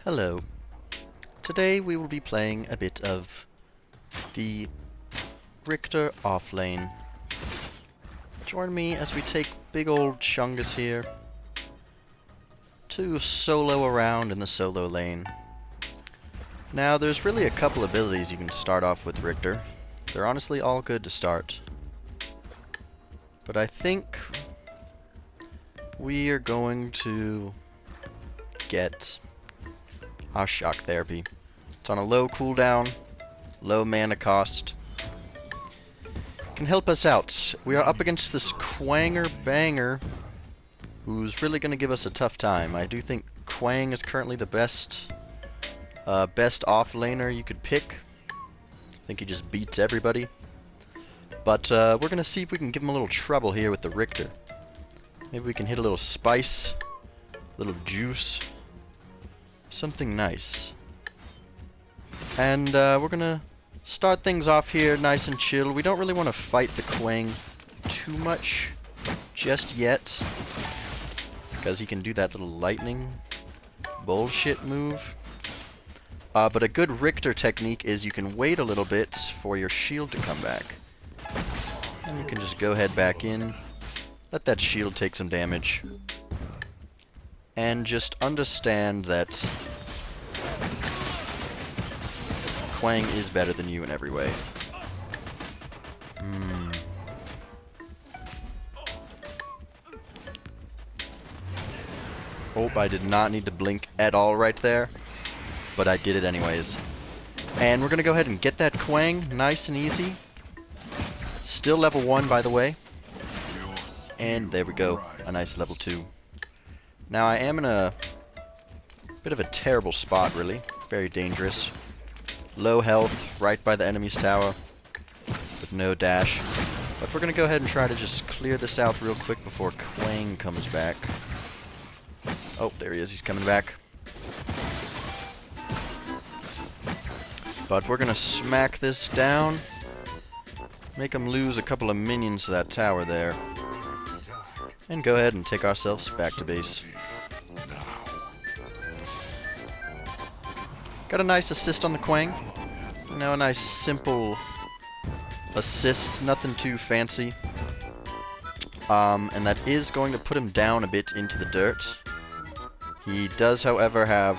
Hello. Today we will be playing a bit of the Riktor Offlane. Join me as we take big old Chungus here to solo around in the solo lane. Now there's really a couple abilities you can start off with Riktor. They're honestly all good to start. But I think we are going to get our shock therapy. It's on a low cooldown, low mana cost. Can help us out. We are up against this Quanger Banger, who's really going to give us a tough time. I do think Quang is currently the best offlaner you could pick. I think he just beats everybody. But we're going to see if we can give him a little trouble here with the Riktor. Maybe we can hit a little spice, a little juice, something nice. And we're going to start things off here nice and chill. We don't really want to fight the Quang too much just yet, because he can do that little lightning bullshit move. But a good Riktor technique is you can wait a little bit for your shield to come back. And you can just go ahead back in, let that shield take some damage, and just understand that Quang is better than you in every way. Oh, I did not need to blink at all right there, but I did it anyways. And we're going to go ahead and get that Quang nice and easy. Still level 1, by the way. And there we go, a nice level 2. Now I am in a bit of a terrible spot, really. Very dangerous. Low health, right by the enemy's tower, with no dash. But we're going to go ahead and try to just clear this out real quick before Quang comes back. Oh, there he is, he's coming back. But we're going to smack this down. Make him lose a couple of minions to that tower there. And go ahead and take ourselves back to base. Got a nice assist on the Quang. You know, a nice simple assist, nothing too fancy. And that is going to put him down a bit into the dirt. He does, however, have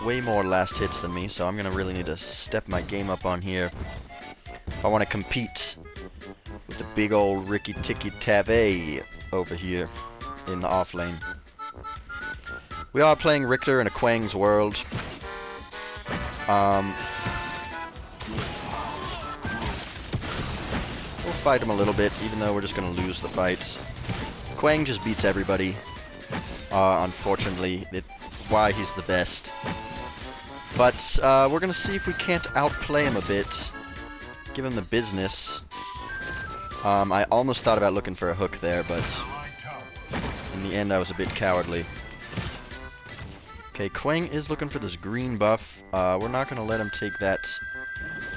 way more last hits than me, so I'm going to really need to step my game up on here if I want to compete with the big old Ricky Ticky Tabe over here in the offlane. We are playing Riktor in a Quang's world. We'll fight him a little bit, even though we're just going to lose the fights. Quang just beats everybody. Unfortunately, it's why he's the best. But we're going to see if we can't outplay him a bit. Give him the business. I almost thought about looking for a hook there, but in the end I was a bit cowardly. Okay, Quang is looking for this green buff. We're not going to let him take that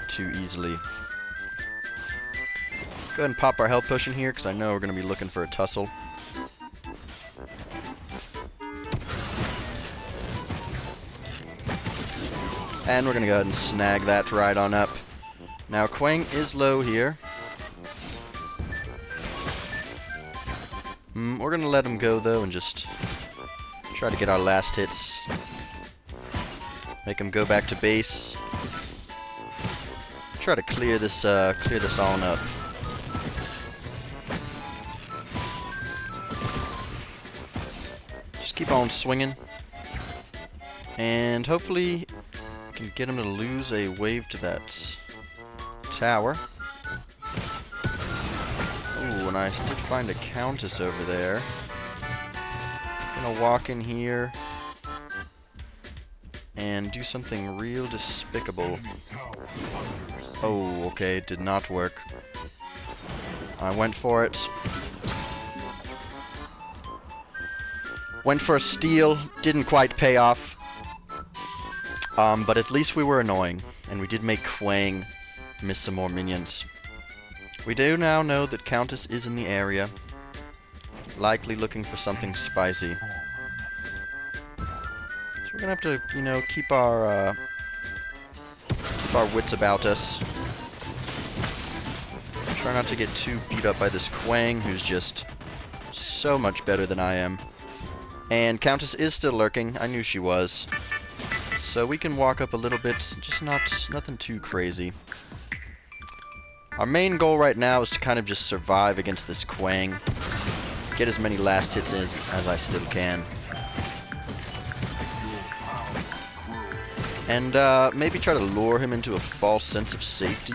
too easily. Go ahead and pop our health potion here, because I know we're going to be looking for a tussle. And we're going to go ahead and snag that right on up. Now, Quang is low here. We're going to let him go, though, and just try to get our last hits. Make him go back to base. Try to clear this on up. Just keep on swinging. And hopefully can get him to lose a wave to that tower. Ooh, and I did find a Countess over there. Gonna walk in here and do something real despicable. Oh, okay, did not work. I went for it. Went for a steal, didn't quite pay off. But at least we were annoying, and we did make Quang miss some more minions. We do now know that Countess is in the area, likely looking for something spicy. So we're gonna have to, you know, keep our wits about us. Try not to get too beat up by this Quang, who's just so much better than I am. And Countess is still lurking. I knew she was. So we can walk up a little bit, just nothing too crazy. Our main goal right now is to kind of just survive against this Quang. Get as many last hits as I still can. And maybe try to lure him into a false sense of safety.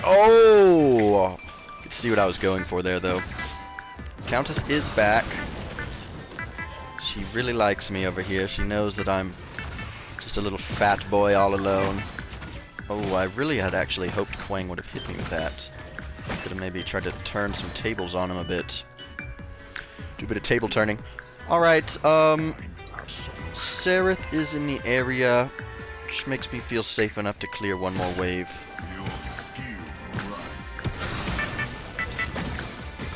Oh! You can see what I was going for there, though. Countess is back. She really likes me over here. She knows that I'm just a little fat boy all alone. Oh, I really had actually hoped Quang would have hit me with that. Could have maybe tried to turn some tables on him a bit. Do a bit of table turning. Alright, Sereth is in the area, which makes me feel safe enough to clear one more wave.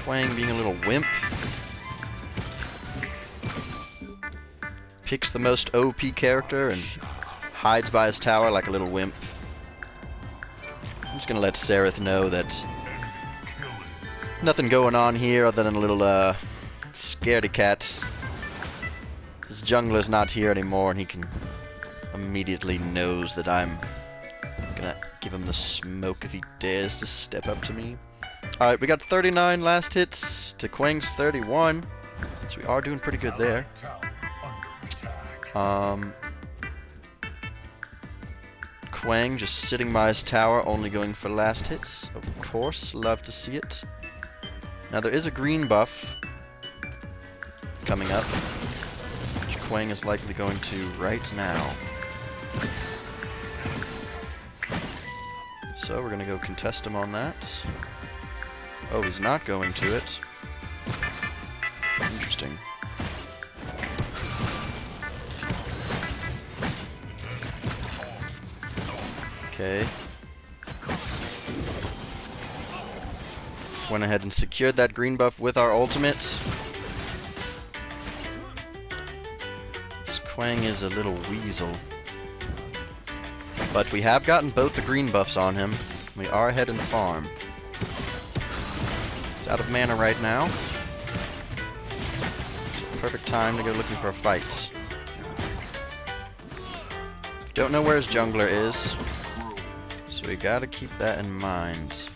Quang being a little wimp. Picks the most OP character and hides by his tower like a little wimp. I'm just gonna let Sereth know that nothing going on here other than a little scaredy cat. His jungler's not here anymore and he can immediately knows that I'm gonna give him the smoke if he dares to step up to me. Alright, we got 39 last hits to Quang's 31. So we are doing pretty good there. Quang just sitting by his tower, only going for last hits. Of course, love to see it. Now there is a green buff coming up, which Quang is likely going to right now. So we're going to go contest him on that. Oh, he's not going to it. Interesting. Okay. Went ahead and secured that green buff with our ultimate. This Quang is a little weasel. But we have gotten both the green buffs on him. We are ahead in farm. It's out of mana right now. Perfect time to go looking for a fight. Don't know where his jungler is, so we gotta keep that in mind.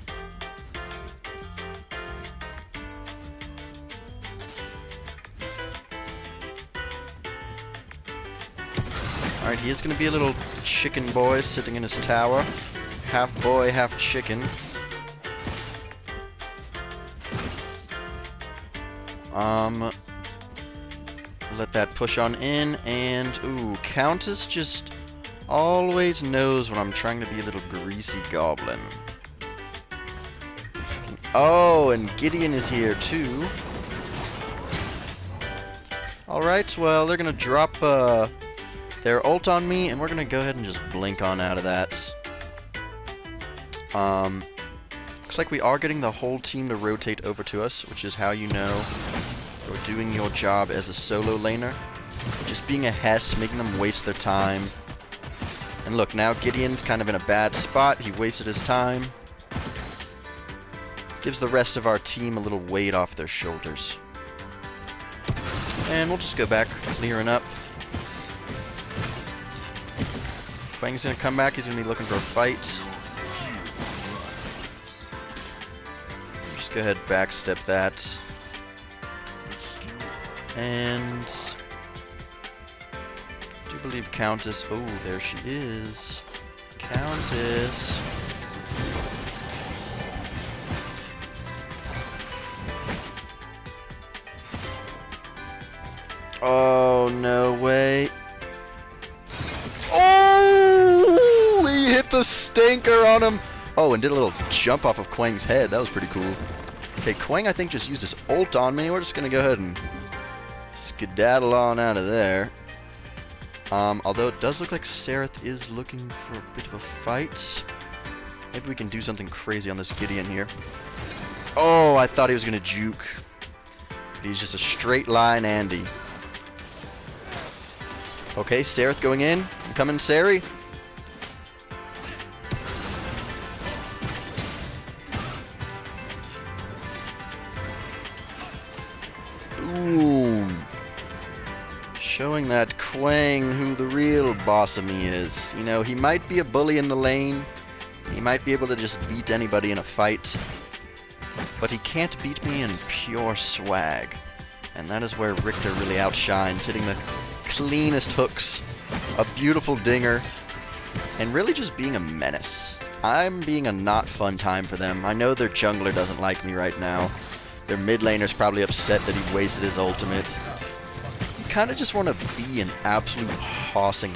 Alright, he is gonna be a little chicken boy sitting in his tower. Half boy, half chicken. Let that push on in, and ooh, Countess just always knows when I'm trying to be a little greasy goblin. Oh, and Gideon is here too. Alright, well, they're gonna drop their ult on me, and we're gonna go ahead and just blink on out of that. Looks like we are getting the whole team to rotate over to us, which is how you know you're doing your job as a solo laner. Just being a Hess, making them waste their time. And look, now Gideon's kind of in a bad spot. He wasted his time. Gives the rest of our team a little weight off their shoulders. And we'll just go back, clearing up. Quang's gonna come back. He's gonna be looking for a fight. Just go ahead, backstep that. And I do believe Countess. Oh, there she is. Countess. Oh, no way. Oh! He hit the stinker on him. Oh, and did a little jump off of Quang's head. That was pretty cool. Okay, Quang, I think, just used his ult on me. We're just going to go ahead and skedaddle on out of there. Although it does look like Sereth is looking for a bit of a fight. Maybe we can do something crazy on this Gideon here. Oh, I thought he was going to juke. But he's just a straight line Andy. Okay, Sereth going in. You coming, Sari? Boom. Showing that Quang who the real boss of me is. You know, he might be a bully in the lane. He might be able to just beat anybody in a fight. But he can't beat me in pure swag. And that is where Riktor really outshines, hitting the cleanest hooks, a beautiful dinger, and really just being a menace. I'm being a not fun time for them. I know their jungler doesn't like me right now. Their mid laner's probably upset that he wasted his ultimate. You kind of just want to be an absolute hossing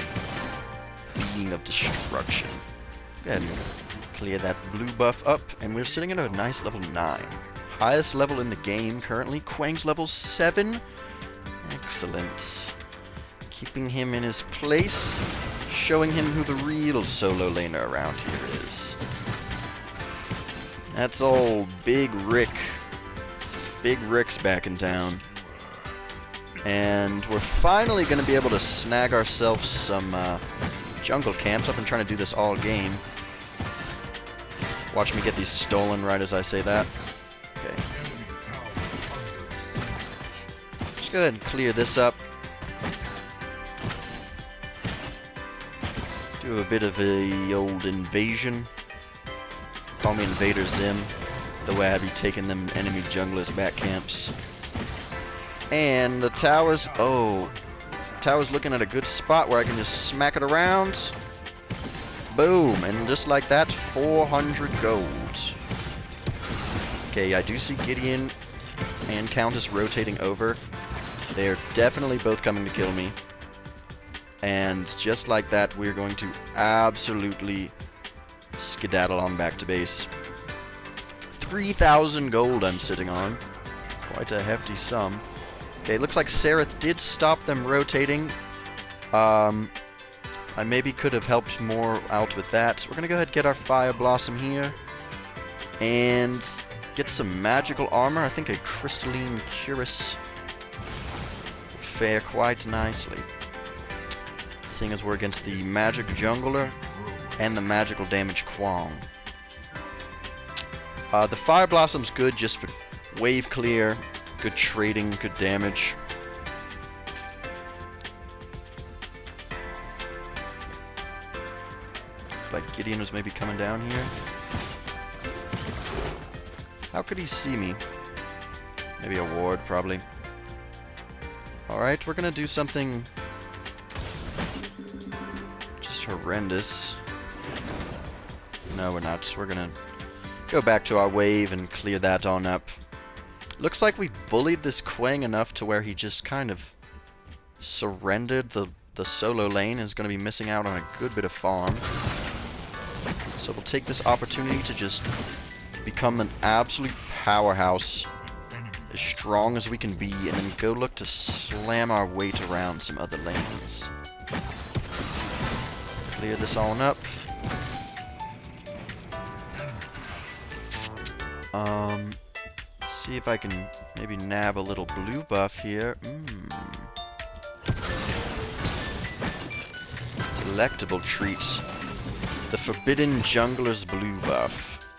being of destruction. Go ahead and clear that blue buff up, and we're sitting at a nice level 9. Highest level in the game currently. Quang's level 7. Excellent. Keeping him in his place, showing him who the real solo laner around here is. That's old Big Rick. Big Rick's back in town. And we're finally going to be able to snag ourselves some jungle camps. I've been trying to do this all game. Watch me get these stolen right as I say that. Okay. Just go ahead and clear this up. Do a bit of a old invasion. Call me Invader Zim. The way I be taking them enemy junglers back camps. And the tower's... oh. The tower's looking at a good spot where I can just smack it around. Boom. And just like that, 400 gold. Okay, I do see Gideon and Countess rotating over. They're definitely both coming to kill me. And just like that, we're going to absolutely skedaddle on back to base. 3,000 gold I'm sitting on. Quite a hefty sum. Okay, looks like Sereth did stop them rotating. I maybe could have helped more out with that. So we're going to go ahead and get our Fire Blossom here. And get some magical armor. I think a Crystalline Cuirass would fare quite nicely. Seeing as we're against the magic jungler and the magical damage Quang. The Fire Blossom's good just for wave clear, good trading, good damage. Like Gideon was maybe coming down here. How could he see me? Maybe a ward, probably. Alright, we're gonna do something just horrendous. No, we're not. We're gonna go back to our wave and clear that on up. Looks like we bullied this Quang enough to where he just kind of surrendered the solo lane and is going to be missing out on a good bit of farm. So we'll take this opportunity to just become an absolute powerhouse, as strong as we can be, and then go look to slam our weight around some other lanes. Clear this on up. See if I can maybe nab a little blue buff here. Delectable treats. The Forbidden Jungler's blue buff.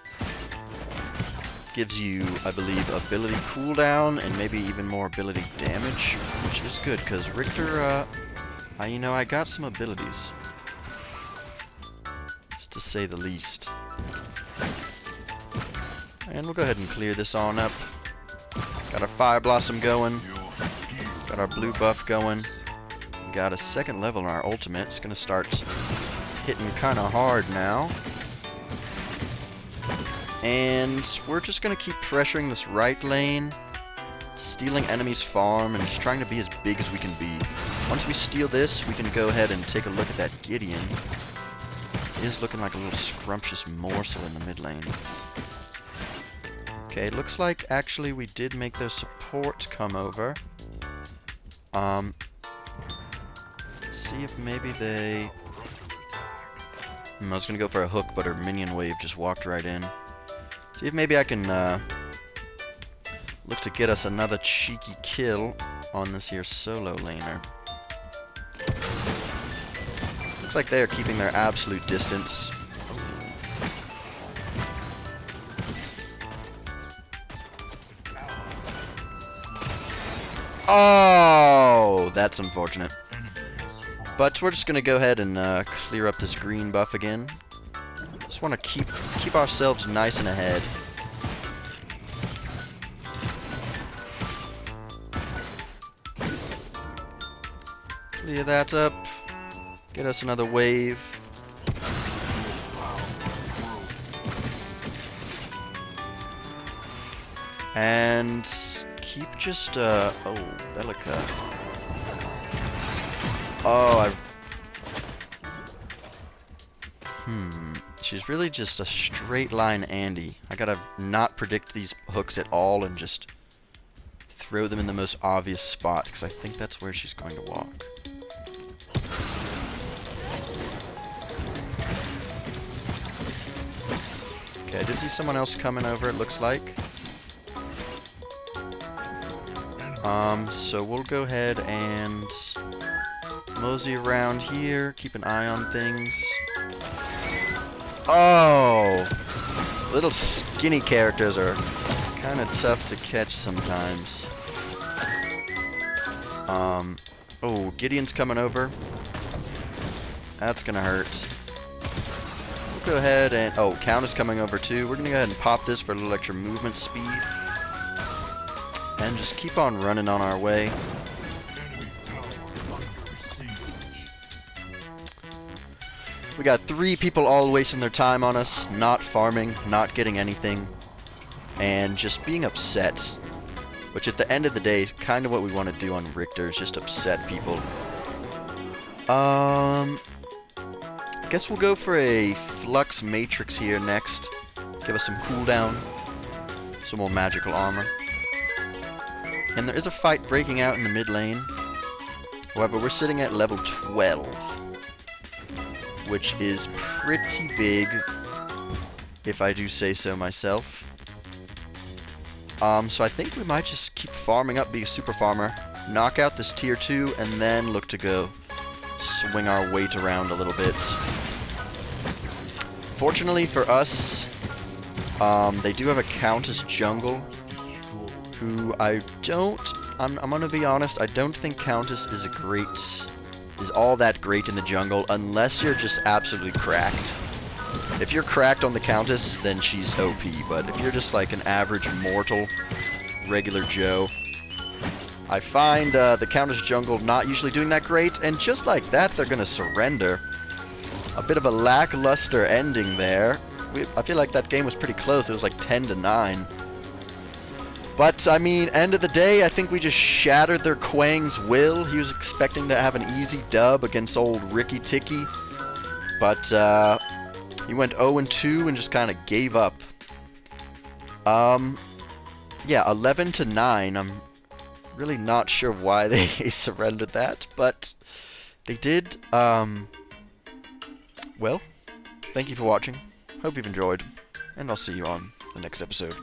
Gives you, I believe, ability cooldown and maybe even more ability damage, which is good because Riktor, you know, I got some abilities. Just to say the least. And we'll go ahead and clear this on up. Got our Fire Blossom going. Got our blue buff going. Got a second level in our ultimate. It's going to start hitting kind of hard now. And we're just going to keep pressuring this right lane. Stealing enemies' farm and just trying to be as big as we can be. Once we steal this, we can go ahead and take a look at that Gideon. He is looking like a little scrumptious morsel in the mid lane. Okay, looks like actually we did make their support come over. See if maybe they I was gonna go for a hook, but her minion wave just walked right in. See if maybe I can look to get us another cheeky kill on this here solo laner. Looks like they are keeping their absolute distance. Oh, that's unfortunate. But we're just gonna go ahead and clear up this green buff again. Just want to keep ourselves nice and ahead. Clear that up. Get us another wave. And keep just oh, Belica. Oh, she's really just a straight line Andy. I gotta not predict these hooks at all and just throw them in the most obvious spot, because I think that's where she's going to walk. Okay, I did see someone else coming over, it looks like. So we'll go ahead and mosey around here, keep an eye on things. Oh! Little skinny characters are kind of tough to catch sometimes. Oh, Gideon's coming over. That's gonna hurt. We'll go ahead and... Oh, Count is coming over too. We're gonna go ahead and pop this for a little extra movement speed. And just keep on running on our way. We got 3 people all wasting their time on us, not farming, not getting anything, and just being upset. Which at the end of the day is kind of what we want to do on Riktor, is just upset people. I guess we'll go for a Flux Matrix here next. Give us some cooldown, some more magical armor. And there is a fight breaking out in the mid lane. However, we're sitting at level 12. Which is pretty big, if I do say so myself. So I think we might just keep farming up, be a super farmer, knock out this tier 2, and then look to go swing our weight around a little bit. Fortunately for us, they do have a Countess jungle, who I'm gonna be honest, I don't think Countess is all that great in the jungle, unless you're just absolutely cracked. If you're cracked on the Countess, then she's OP, but if you're just like an average mortal, regular Joe, I find the Countess jungle not usually doing that great, and just like that, they're gonna surrender. A bit of a lackluster ending there. I feel like that game was pretty close, it was like 10-9. But, I mean, end of the day, I think we just shattered their Quang's will. He was expecting to have an easy dub against old Ricky Ticky. But, he went 0-2 and just kind of gave up. Yeah, 11-9. I'm really not sure why they surrendered that, but they did. Well, thank you for watching. Hope you've enjoyed, and I'll see you on the next episode.